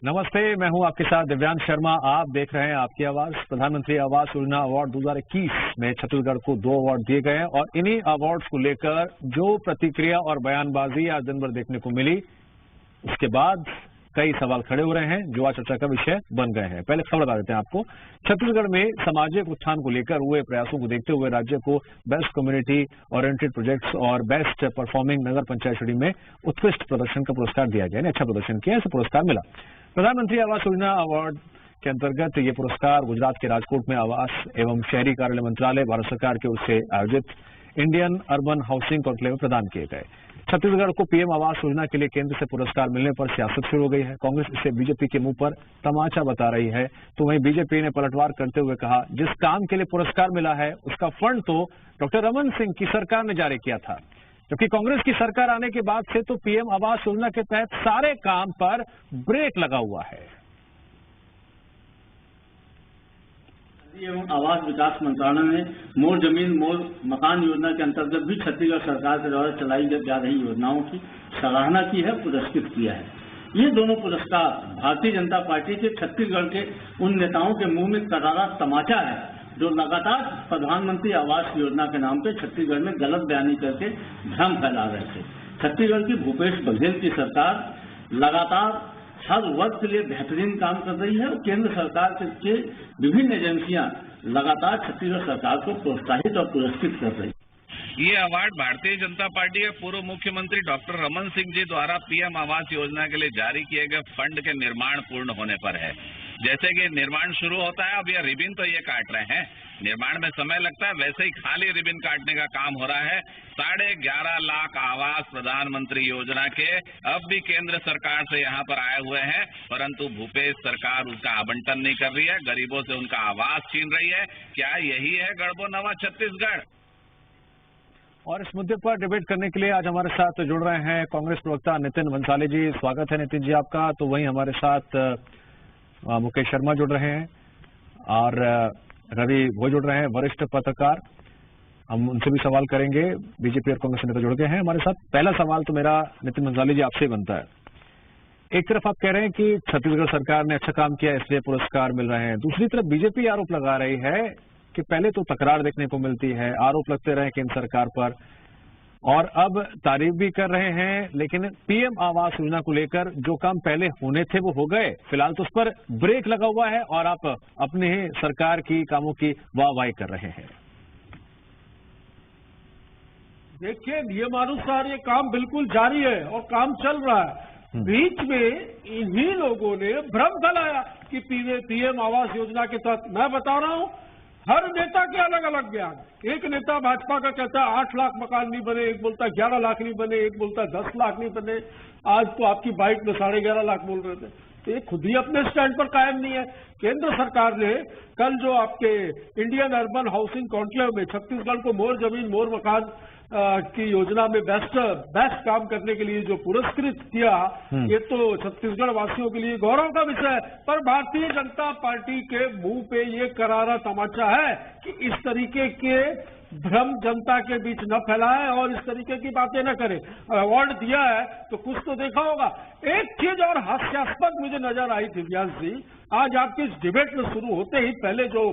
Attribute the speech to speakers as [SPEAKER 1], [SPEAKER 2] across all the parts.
[SPEAKER 1] नमस्ते, मैं हूं आपके साथ दिव्यांश शर्मा। आप देख रहे हैं आपकी आवाज। प्रधानमंत्री आवास योजना अवार्ड 2021 में छत्तीसगढ़ को 2 अवार्ड दिए गए हैं और इन्हीं अवार्ड्स को लेकर जो प्रतिक्रिया और बयानबाजी आज दिन भर देखने को मिली, उसके बाद कई सवाल खड़े हो रहे हैं जो आज चर्चा का विषय बन गए हैं। पहले खबर बता देते हैं आपको। छत्तीसगढ़ में सामाजिक उत्थान को लेकर हुए प्रयासों को देखते हुए राज्य को बेस्ट कम्युनिटी ओरिएंटेड प्रोजेक्ट्स और बेस्ट परफॉर्मिंग नगर पंचायत श्रेणी में उत्कृष्ट प्रदर्शन का पुरस्कार दिया गया। अच्छा प्रदर्शन किया, ऐसा पुरस्कार मिला। प्रधानमंत्री आवास योजना अवार्ड के अंतर्गत ये पुरस्कार गुजरात के राजकोट में आवास एवं शहरी कार्य मंत्रालय भारत सरकार की ओर से आयोजित इंडियन अर्बन हाउसिंग कॉन्क्लेव में प्रदान किए गए। छत्तीसगढ़ को पीएम आवास योजना के लिए केंद्र से पुरस्कार मिलने पर सियासत शुरू हो गई है। कांग्रेस इसे बीजेपी के मुंह पर तमाचा बता रही है, तो वहीं बीजेपी ने पलटवार करते हुए कहा, जिस काम के लिए पुरस्कार मिला है उसका फंड तो डॉक्टर रमन सिंह की सरकार ने जारी किया था, जबकि कांग्रेस की सरकार आने के बाद से तो पीएम आवास योजना के तहत सारे काम पर ब्रेक लगा हुआ है।
[SPEAKER 2] एवं आवास विकास मंत्रालय ने मोर जमीन मोर मकान योजना के अंतर्गत भी छत्तीसगढ़ सरकार के द्वारा चलाई जा रही योजनाओं की सराहना की है, पुरस्कृत किया है। ये दोनों पुरस्कार भारतीय जनता पार्टी के छत्तीसगढ़ के उन नेताओं के मुंह में करारा तमाचा है जो लगातार प्रधानमंत्री आवास योजना के नाम पे छत्तीसगढ़ में गलत बयानी करके भ्रम फैला रहे थे। छत्तीसगढ़ की भूपेश बघेल की सरकार लगातार हर वर्ग के लिए बेहतरीन काम कर रही है और केंद्र सरकार के विभिन्न एजेंसियां लगातार छत्तीसगढ़ सरकार को प्रोत्साहित और पुरस्कृत कर रही है।
[SPEAKER 3] ये अवार्ड भारतीय जनता पार्टी के पूर्व मुख्यमंत्री डॉक्टर रमन सिंह जी द्वारा पीएम आवास योजना के लिए जारी किए गए फंड के निर्माण पूर्ण होने पर है। जैसे कि निर्माण शुरू होता है, अब यह रिबिन तो ये काट रहे हैं, निर्माण में समय लगता है, वैसे ही खाली रिबिन काटने का काम हो रहा है। 11.5 लाख आवास प्रधानमंत्री योजना के अब भी केंद्र सरकार से यहाँ पर आए हुए हैं, परंतु भूपेश सरकार उसका आवंटन नहीं कर रही है, गरीबों से उनका आवास छीन रही है। क्या यही है गढ़बो नवा छत्तीसगढ़?
[SPEAKER 1] और इस मुद्दे पर डिबेट करने के लिए आज हमारे साथ जुड़ रहे हैं कांग्रेस प्रवक्ता नितिन भंसाली जी। स्वागत है नितिन जी आपका। तो वहीं हमारे साथ मुकेश शर्मा जुड़ रहे हैं और रवि वो जुड़ रहे हैं, वरिष्ठ पत्रकार। हम उनसे भी सवाल करेंगे। बीजेपी और कांग्रेस नेता जुड़ गए हैं हमारे साथ। पहला सवाल तो मेरा नितिन भंसाली जी आपसे ही बनता है। एक तरफ आप कह रहे हैं कि छत्तीसगढ़ सरकार ने अच्छा काम किया इसलिए पुरस्कार मिल रहे हैं, दूसरी तरफ बीजेपी आरोप लगा रही है कि पहले तो तकरार देखने को मिलती है, आरोप लगते रहे केंद्र सरकार पर, और अब तारीफ भी कर रहे हैं, लेकिन पीएम आवास योजना को लेकर जो काम पहले होने थे वो हो गए, फिलहाल तो उस पर ब्रेक लगा हुआ है और आप अपने ही सरकार की कामों की वाहवाही कर रहे हैं।
[SPEAKER 4] देखिए, नियमानुसार ये काम बिल्कुल जारी है और काम चल रहा है। बीच में इन्हीं लोगों ने भ्रम फैलाया कि पीएम आवास योजना के तहत, मैं बता रहा हूं, हर नेता के अलग अलग बयान। एक नेता भाजपा का कहता है 8 लाख मकान नहीं बने, एक बोलता है 11 लाख नहीं बने, एक बोलता है 10 लाख नहीं बने। आज तो आपकी बाइट में 11.5 लाख बोल रहे थे। तो ये खुद ही अपने स्टैंड पर कायम नहीं है। केंद्र सरकार ने कल जो आपके इंडियन अर्बन हाउसिंग कॉन्क्लेव में छत्तीसगढ़ को मोर जमीन मोर मकान की योजना में बेस्ट काम करने के लिए जो पुरस्कृत किया, ये तो छत्तीसगढ़ वासियों के लिए गौरव का विषय है। पर भारतीय जनता पार्टी के मुंह पे ये करारा तमाचा है कि इस तरीके के भ्रम जनता के बीच न फैलाए और इस तरीके की बातें न करें। अवार्ड दिया है तो कुछ तो देखा होगा। एक चीज और हास्यास्पद मुझे नजर आई दिव्यांश जी, आज आपके इस डिबेट में शुरू होते ही पहले जो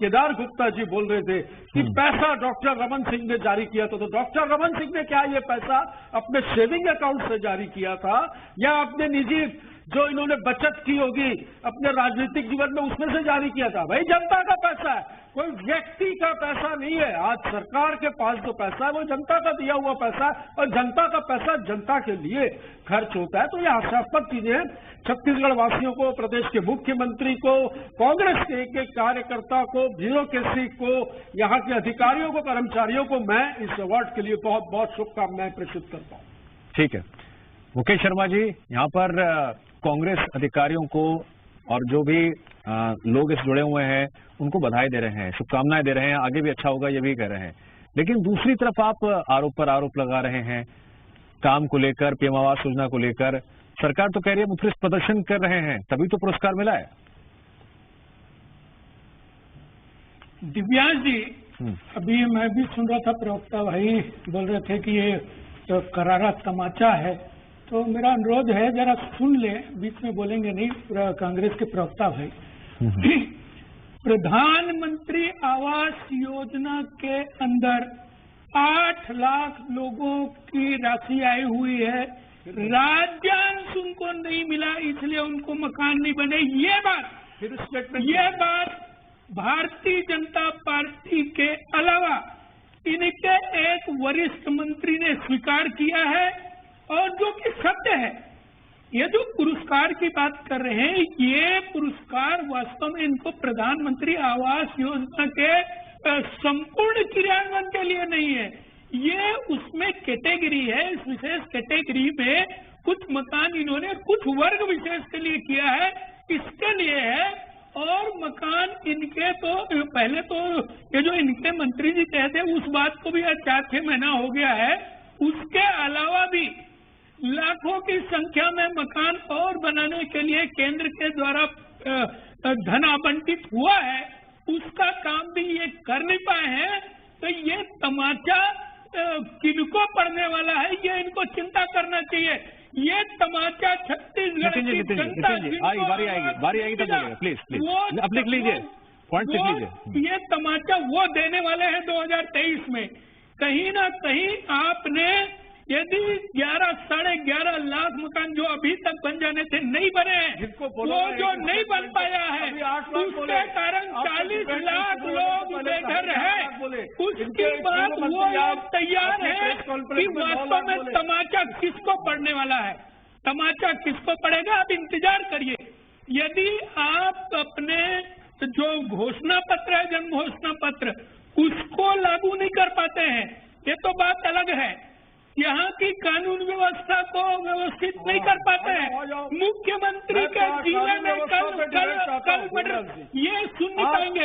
[SPEAKER 4] केदार गुप्ता जी बोल रहे थे कि पैसा डॉक्टर रमन सिंह ने जारी किया था, तो डॉक्टर रमन सिंह ने क्या ये पैसा अपने सेविंग अकाउंट से जारी किया था या अपने निजी जो इन्होंने बचत की होगी अपने राजनीतिक जीवन में उसमें से जारी किया था? भाई, जनता का पैसा है, कोई व्यक्ति का पैसा नहीं है। आज सरकार के पास जो पैसा है वो जनता का दिया हुआ पैसा है और जनता का पैसा जनता के लिए खर्च होता है। तो ये हास्यास्पद चीजें हैं। छत्तीसगढ़ वासियों को, प्रदेश के मुख्यमंत्री को, कांग्रेस के एक कार्यकर्ता को, ब्यूरोक्रेसी को, यहाँ के अधिकारियों को, कर्मचारियों को मैं इस अवार्ड के लिए बहुत बहुत शुभकामनाएं प्रेषित करता हूँ।
[SPEAKER 1] ठीक है मुकेश शर्मा जी, यहाँ पर कांग्रेस अधिकारियों को और जो भी लोग इस जुड़े हुए हैं उनको बधाई दे रहे हैं, शुभकामनाएं दे रहे हैं, आगे भी अच्छा होगा ये भी कह रहे हैं, लेकिन दूसरी तरफ आप आरोप पर आरोप लगा रहे हैं काम को लेकर, पीएम आवास योजना को लेकर। सरकार तो कह रही है उत्कृष्ट प्रदर्शन कर रहे हैं, तभी तो पुरस्कार मिला है।
[SPEAKER 5] दिव्यांश जी, अभी मैं भी सुन रहा था, प्रवक्ता भाई बोल रहे थे कि ये तो करारा तमाचा है तो मेरा अनुरोध है जरा सुन ले, बीच में बोलेंगे नहीं, कांग्रेस के प्रवक्ता भाई। प्रधानमंत्री आवास योजना के अंदर 8 लाख लोगों की राशि आई हुई है, राज्यांश उनको नहीं मिला इसलिए उनको मकान नहीं बने। ये बात भारतीय जनता पार्टी के अलावा इनके एक वरिष्ठ मंत्री ने स्वीकार किया है और जो कि सत्य है। ये जो पुरस्कार की बात कर रहे हैं, ये पुरस्कार वास्तव में इनको प्रधानमंत्री आवास योजना के संपूर्ण क्रियान्वयन के लिए नहीं है, ये उसमें कैटेगरी है। इस विशेष कैटेगरी में कुछ मकान इन्होंने कुछ वर्ग विशेष के लिए किया है, इसके लिए है। और मकान इनके तो पहले तो ये जो इनके मंत्री जी कहते हैं उस बात को भी आज 4-6 महीना हो गया है, उसके अलावा भी लाखों की संख्या में मकान और बनाने के लिए केंद्र के द्वारा धन आवंटित हुआ है, उसका काम भी ये कर नहीं पाए हैं। तो ये तमाचा किनको पड़ने वाला है, ये इनको चिंता करना चाहिए। ये तमाचा छत्तीसगढ़ की जनता
[SPEAKER 1] बारी आएगी तब बोलेगा। प्लीज अब लिख लीजिए, पॉइंट लिख लीजिए।
[SPEAKER 5] ये तमाचा वो देने वाले हैं 2023 में। कहीं ना कहीं आपने यदि 11 साढ़े 11 लाख मकान जो अभी तक बन जाने थे नहीं बने हैं, वो जो नहीं बन पाया है उसके कारण 40 लाख लोग बेघर है। उसके बाद वो लोग तैयार है कि वास्तव में तमाचा किसको पड़ने वाला है, तमाचा किसको पड़ेगा, आप इंतजार करिए। यदि आप अपने जो घोषणा पत्र है, जन घोषणा पत्र, उसको लागू नहीं कर पाते हैं, ये तो बात अलग है। यहाँ की कानून व्यवस्था को व्यवस्थित नहीं कर पाते हैं। मुख्यमंत्री के जिले में कल ये सुन नहीं पाएंगे,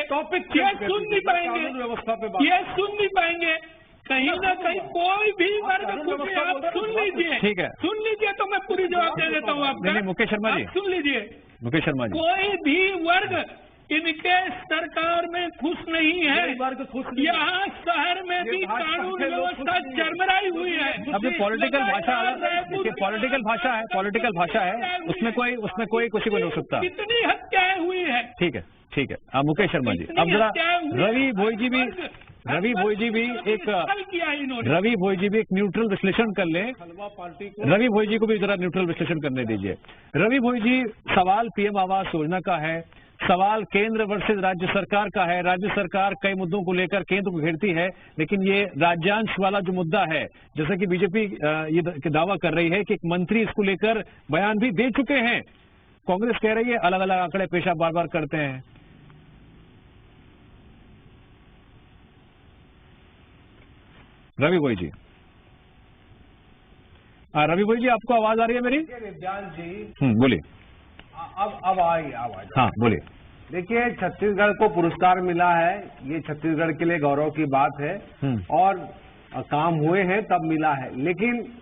[SPEAKER 5] ये सुन नहीं पाएंगे। कहीं ना कहीं कोई भी वर्ग पूछे, आप सुन लीजिए,
[SPEAKER 1] ठीक है,
[SPEAKER 5] सुन लीजिए तो मैं पूरी जवाब दे देता हूँ आपका।
[SPEAKER 1] मुकेश शर्मा जी
[SPEAKER 5] सुन लीजिए,
[SPEAKER 1] मुकेश शर्मा जी,
[SPEAKER 5] कोई भी वर्ग इनके सरकार में खुश नहीं है। यहाँ शहर में भी कानून व्यवस्था चरमराई हुई है।
[SPEAKER 1] अब ये पॉलिटिकल भाषा है, उसमें कोई कुछ भी नहीं हो सकता।
[SPEAKER 5] कितनी हत्याएं हुई है।
[SPEAKER 1] ठीक है मुकेश शर्मा जी, अब जरा रवि भोई जी भी एक न्यूट्रल विश्लेषण कर लें। रवि भोई जी को भी जरा न्यूट्रल विश्लेषण करने दीजिए। रवि भोई जी, सवाल पीएम आवास योजना का है, सवाल केंद्र वर्सेस राज्य सरकार का है। राज्य सरकार कई मुद्दों को लेकर केंद्र को घेरती है, लेकिन ये राज्यांश वाला जो मुद्दा है, जैसा कि बीजेपी ये दावा कर रही है कि एक मंत्री इसको लेकर बयान भी दे चुके हैं। कांग्रेस कह रही है अलग अलग आंकड़े पेशा बार बार करते हैं। रवि भोई जी, आपको आवाज आ रही है मेरी?
[SPEAKER 6] दिव्यांश जी,
[SPEAKER 1] बोलिए।
[SPEAKER 6] अब आई आवाज।
[SPEAKER 1] हाँ बोलिए।
[SPEAKER 6] देखिए, छत्तीसगढ़ को पुरस्कार मिला है, ये छत्तीसगढ़ के लिए गौरव की बात है और काम हुए हैं तब मिला है। लेकिन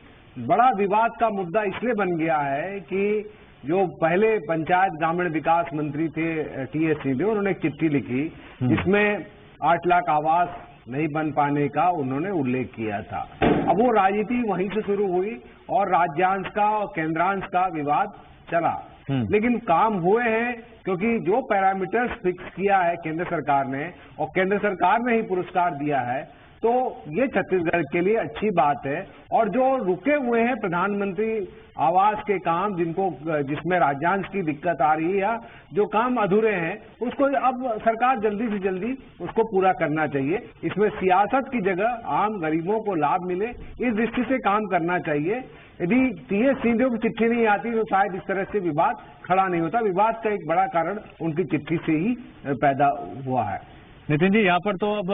[SPEAKER 6] बड़ा विवाद का मुद्दा इसलिए बन गया है कि जो पहले पंचायत ग्रामीण विकास मंत्री थे टीएस सिंहदेव, उन्होंने एक चिट्ठी लिखी जिसमें 8 लाख आवास नहीं बन पाने का उन्होंने उल्लेख किया था। अब वो राजनीति वहीं से शुरू हुई और राज्यांश का और केंद्रांश का विवाद चला, लेकिन काम हुए हैं क्योंकि जो पैरामीटर्स फिक्स किया है केंद्र सरकार ने और केंद्र सरकार ने ही पुरस्कार दिया है, तो ये छत्तीसगढ़ के लिए अच्छी बात है। और जो रुके हुए हैं प्रधानमंत्री आवास के काम, जिसमें राज्यांश की दिक्कत आ रही है या जो काम अधूरे हैं, उसको अब सरकार जल्दी से जल्दी उसको पूरा करना चाहिए। इसमें सियासत की जगह आम गरीबों को लाभ मिले, इस दृष्टि से काम करना चाहिए। यदि टीएस सिंहदेव की चिट्ठी नहीं आती तो शायद इस तरह से विवाद खड़ा नहीं होता। विवाद का एक बड़ा कारण उनकी चिट्ठी से ही पैदा हुआ है।
[SPEAKER 1] नितिन जी, यहाँ पर तो अब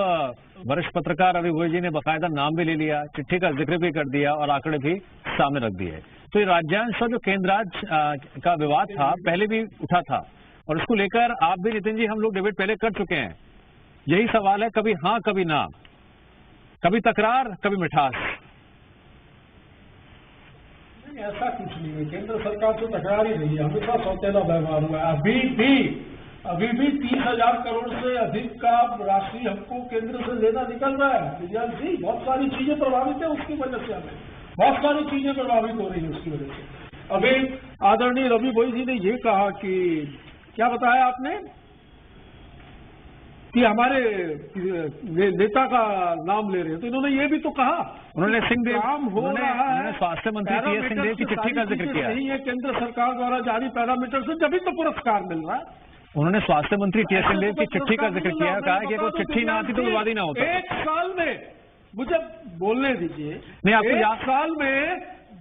[SPEAKER 1] वरिष्ठ पत्रकार रवि भोई जी ने बाकायदा नाम भी ले लिया, चिट्ठी का जिक्र भी कर दिया और आंकड़े भी सामने रख दिए। तो ये राज्यांश और जो केंद्र राज्य का विवाद था, पहले भी उठा था और उसको लेकर आप भी नितिन जी, हम लोग डिबेट पहले कर चुके हैं। यही सवाल है, कभी हाँ कभी ना, कभी तकरार कभी मिठास।
[SPEAKER 4] ऐसा कुछ नहीं है, केंद्र सरकार से तकरार ही नहीं है, हमेशा सौतेला व्यवहार हुआ है। अभी भी 30,000 करोड़ से अधिक का राशि हमको केंद्र से लेना निकल रहा है। जी, बहुत सारी चीजें प्रभावित है उसकी वजह से हमें, बहुत सारी चीजें प्रभावित हो रही हैं उसकी वजह से। अभी आदरणीय रवि भोई जी ने ये कहा कि क्या बताया आपने कि हमारे नेता का नाम ले रहे हैं, तो इन्होंने ये भी तो कहा,
[SPEAKER 1] उन्होंने सिंहदेव,
[SPEAKER 4] काम हो रहा है,
[SPEAKER 1] स्वास्थ्य मंत्री टी एस सिंहदेव की चिट्ठी का जिक्र किया।
[SPEAKER 4] नहीं है, केंद्र सरकार द्वारा जारी पैरामीटर से जब तो पुरस्कार मिल रहा है।
[SPEAKER 1] उन्होंने स्वास्थ्य मंत्री टी एस सिंहदेव की चिट्ठी का जिक्र किया, कहा कि कोई चिट्ठी ना आती तो विवाद ही ना होता।
[SPEAKER 4] एक साल में, मुझे बोलने दीजिए,
[SPEAKER 1] नहीं आपको
[SPEAKER 4] एक साल में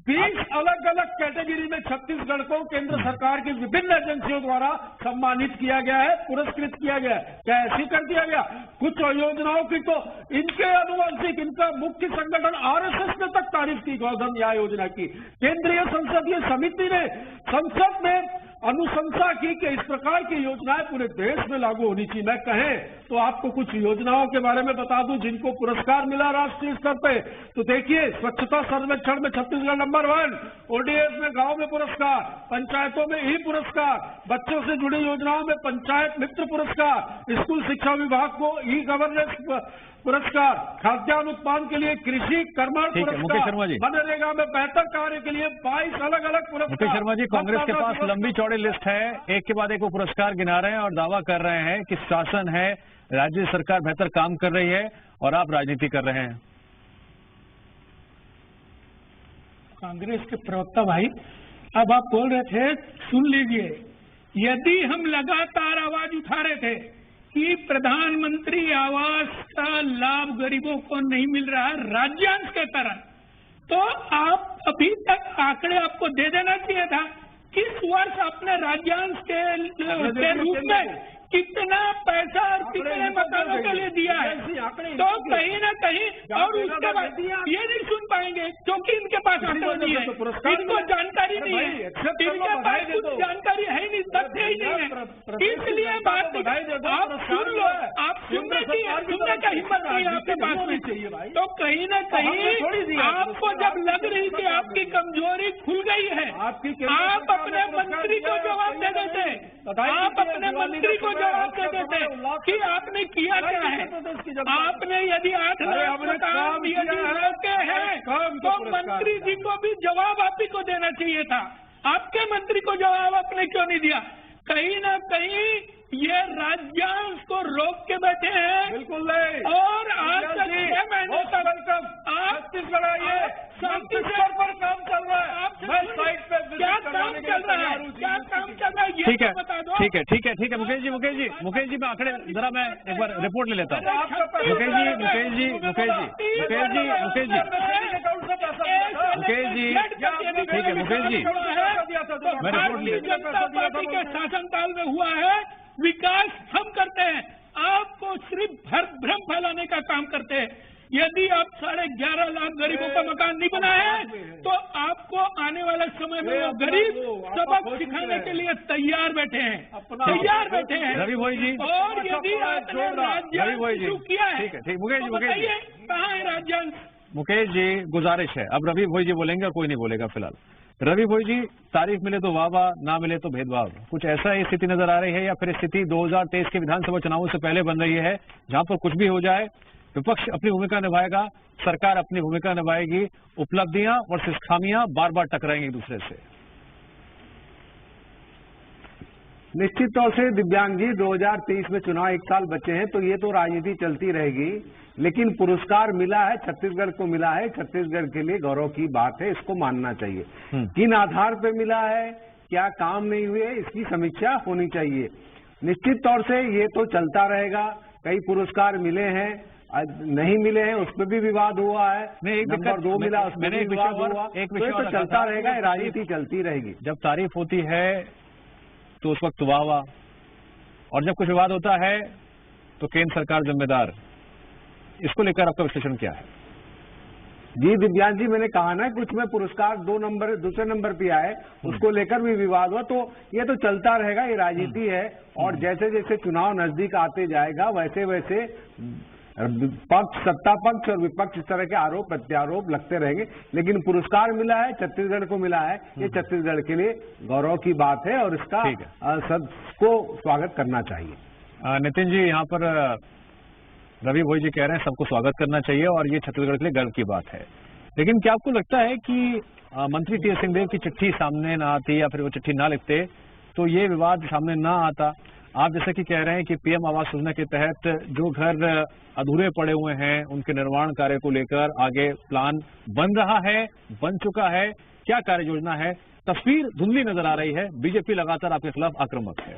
[SPEAKER 4] 20 अलग अलग कैटेगरी में छत्तीसगढ़ को केंद्र सरकार की विभिन्न एजेंसियों द्वारा सम्मानित किया गया है, पुरस्कृत किया गया है। क्या ऐसे कर दिया गया? कुछ योजनाओं की तो इनके अनुवंशिक, इनका मुख्य संगठन आरएसएस ने तक तारीफ की गोधन न्याय योजना की। केंद्रीय संसदीय समिति ने संसद में अनुशंसा की कि इस प्रकार की योजनाएं पूरे देश में लागू होनी चाहिए। मैं कहें तो आपको कुछ योजनाओं के बारे में बता दूं जिनको पुरस्कार मिला राष्ट्रीय स्तर पे। तो देखिए, स्वच्छता सर्वेक्षण में छत्तीसगढ़ नंबर 1, ओडीएफ में गांव में पुरस्कार, पंचायतों में ई पुरस्कार, बच्चों से जुड़ी योजनाओं में पंचायत मित्र पुरस्कार, स्कूल शिक्षा विभाग को ई गवर्नेंस पुरस्कार, खाद्यान्न उत्पादन के लिए कृषि कर्मण पुरस्कार, मनरेगा में बेहतर कार्य के लिए 22 अलग अलग पुरस्कार।
[SPEAKER 1] मुकेश शर्मा जी, कांग्रेस के पास लंबी चौड़ी लिस्ट है, एक के बाद एक वो पुरस्कार गिना रहे हैं और दावा कर रहे हैं कि शासन है, राज्य सरकार बेहतर काम कर रही है और आप राजनीति कर रहे हैं।
[SPEAKER 5] कांग्रेस के प्रवक्ता भाई, अब आप बोल रहे थे, सुन लीजिए, यदि हम लगातार आवाज उठा रहे थे कि प्रधानमंत्री आवास का लाभ गरीबों को नहीं मिल रहा है राज्यांश के तरह, तो आप अभी तक आंकड़े आपको दे देना चाहिए था। इस वर्ष आपने राज्यांश के रूप में कितना पैसा और कितने मकानों के लिए दिया है, तो कहीं ना कहीं, और उसके बाद ये नहीं सुन पाएंगे क्योंकि इनके पास आंकड़े नहीं है, इनको जानकारी नहीं है, इनके पास कुछ जानकारी है नहीं, तथ्य ही नहीं है, इसलिए बात आप सुन लो, आप सुनने का हिम्मत नहीं है आपके पास में। तो कहीं ना कहीं आपको जब लग रही कि आपकी कमजोरी खुल गई है, आप अपने मंत्री को जवाब दे देते, आप अपने मंत्री को जवाब दे देते कि आपने किया क्या है। आपने यदि 8 लाख काम यदि रोके हैं तो मंत्री जी को भी जवाब आप ही को देना चाहिए था। आपके मंत्री को जवाब आपने क्यों नहीं दिया? कहीं ना कहीं ये राज्यांश को रोक के बैठे हैं।
[SPEAKER 4] बिल्कुल नहीं।
[SPEAKER 5] और आज तक 6 महीने तक आप
[SPEAKER 4] छत्तीसगढ़ आइए,
[SPEAKER 5] शांति
[SPEAKER 4] पर काम चल रहा है,
[SPEAKER 5] मैं साइड पे क्या काम चल रहा है, क्या काम चल रहा है ये
[SPEAKER 1] ठीक है,
[SPEAKER 5] बता दो।
[SPEAKER 1] ठीक है मुकेश जी मैं आंकड़े जरा मैं एक बार रिपोर्ट ले लेता हूँ। मुकेश जी ठीक है, मुकेश जी मैं रिपोर्ट
[SPEAKER 5] भारतीय जनता पार्टी के शासनकाल में हुआ है, विकास हम करते हैं, आपको सिर्फ भ्रम फैलाने का काम करते हैं। यदि आप 11.5 लाख गरीबों का मकान नहीं बनाए हैं तो आपको आने वाले समय में वो गरीब सबक सिखाने के लिए तैयार बैठे हैं,
[SPEAKER 1] रवि भोई जी।
[SPEAKER 5] और यदि आपने राज्यांश शुरू किया है,
[SPEAKER 1] ठीक मुकेश जी,
[SPEAKER 5] बताइए कहाँ है राज्यांश?
[SPEAKER 1] मुकेश जी गुजारिश है, अब रवि भोई जी बोलेंगे और कोई नहीं बोलेगा फिलहाल। रवि भोई जी, तारीफ मिले तो वाह, ना मिले तो भेदभाव, कुछ ऐसा स्थिति नजर आ रही है या फिर स्थिति 2023 के विधानसभा चुनावों से पहले बन रही है, जहां पर कुछ भी हो जाए विपक्ष अपनी भूमिका निभाएगा, सरकार अपनी भूमिका निभाएगी, उपलब्धियां और खामियां बार बार टकराएंगी एक दूसरे से?
[SPEAKER 6] निश्चित तौर से दिव्यांग जी, 2023 में चुनाव 1 साल बचे हैं, तो ये तो राजनीति चलती रहेगी, लेकिन पुरस्कार मिला है, छत्तीसगढ़ को मिला है, छत्तीसगढ़ के लिए गौरव की बात है, इसको मानना चाहिए। किन आधार पर मिला है, क्या काम नहीं हुए, इसकी समीक्षा होनी चाहिए। निश्चित तौर से ये तो चलता रहेगा, कई पुरस्कार मिले हैं, नहीं मिले हैं, उस पर भी विवाद हुआ है, नंबर 2 मिला, उसमें भी विवाद हुआ, तो चलता रहेगा, राजनीति चलती रहेगी।
[SPEAKER 1] जब तारीफ होती है तो उस वक्त वाह, और जब कुछ विवाद होता है तो केंद्र सरकार जिम्मेदार, इसको लेकर आपका विश्लेषण क्या है?
[SPEAKER 6] जी दिव्यांग जी, मैंने कहा ना, कुछ में पुरस्कार दूसरे नंबर पे आए, उसको लेकर भी विवाद हुआ, तो ये तो चलता रहेगा, ये राजनीति है। और जैसे जैसे चुनाव नजदीक आते जाएगा वैसे वैसे सत्ता पक्ष और विपक्ष इस तरह के आरोप प्रत्यारोप लगते रहेंगे, लेकिन पुरस्कार मिला है, छत्तीसगढ़ को मिला है, ये छत्तीसगढ़ के लिए गौरव की बात है और इसका सबको स्वागत करना चाहिए।
[SPEAKER 1] नितिन जी, यहाँ पर रवि भोई जी कह रहे हैं सबको स्वागत करना चाहिए और ये छत्तीसगढ़ के लिए गर्व की बात है। लेकिन क्या आपको लगता है कि मंत्री टी एस सिंहदेव की चिट्ठी सामने ना आती या फिर वो चिट्ठी ना लिखते तो ये विवाद सामने ना आता? आप जैसे कि कह रहे हैं कि पीएम आवास योजना के तहत जो घर अधूरे पड़े हुए हैं उनके निर्माण कार्य को लेकर आगे प्लान बन रहा है, बन चुका है, क्या कार्य योजना है? तस्वीर धुंधली नजर आ रही है। बीजेपी लगातार आपके खिलाफ आक्रामक है।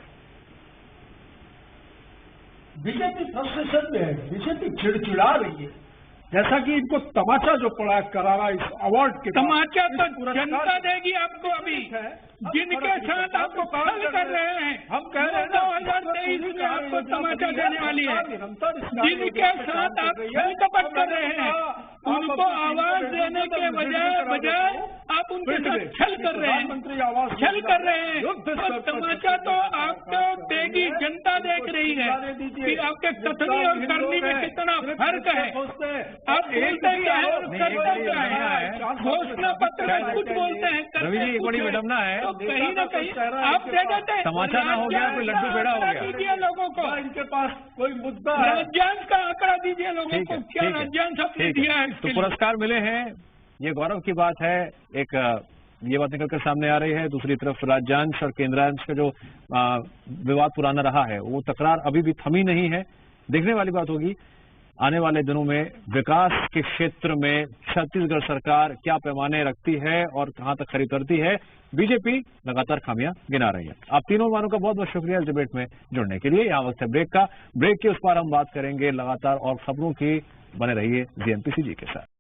[SPEAKER 4] बीजेपी फ्रस्ट्रेशन में है, बीजेपी चिड़चिड़ा रही है। जैसा कि इनको तमाचा जो पड़ा है करारा इस अवार्ड के
[SPEAKER 5] तमाचा तो जनता देगी आपको। अभी जिनके साथ आपको छल कर रहे हैं,
[SPEAKER 4] हम कह रहे हैं
[SPEAKER 5] 2023 में आपको तमाचा देने वाली है। जिनके साथ आप छल कपट कर रहे हैं, उनको आवाज देने के बजाय आप उनके साथ छल कर रहे हैं, छल कर रहे हैं। और तमाचा तो आपको देगी, जनता देख रही है कि आपके कथनी और करनी में कितना फर्क है। आप बोलते क्या है और करते क्या है? घोषणा पत्र में कुछ बोलते हैं,
[SPEAKER 1] रवि जी, एक बड़ी विडम्बना है।
[SPEAKER 5] तो कहीं ना कहीं आप दे देते हैं।
[SPEAKER 1] तमाचा ना हो गया, कोई लड्डू पेड़ा हो गया।
[SPEAKER 5] दीजिए लोगों को,
[SPEAKER 4] इनके पास कोई मुद्दा है,
[SPEAKER 5] राज्यांश का आंकड़ा दीजिए लोगों को। क्या राज्यांश आपने दिया है?
[SPEAKER 1] तो पुरस्कार मिले हैं, ये गौरव की बात है। एक ये बात निकलकर सामने आ रही है। दूसरी तरफ राज्यांश और केंद्रांश का जो विवाद पुराना रहा है, वो तकरार अभी भी थमी नहीं है। देखने वाली बात होगी आने वाले दिनों में विकास के क्षेत्र में छत्तीसगढ़ सरकार क्या पैमाने रखती है और कहां तक खरीद करती है। बीजेपी लगातार खामियां गिना रही है। आप तीनों वालों का बहुत बहुत शुक्रिया इस डिबेट में जुड़ने के लिए। यहाँ वक्त है ब्रेक का। ब्रेक के उस पार हम बात करेंगे लगातार और खबरों की। बने रहिए जीएमपीसीजी के साथ।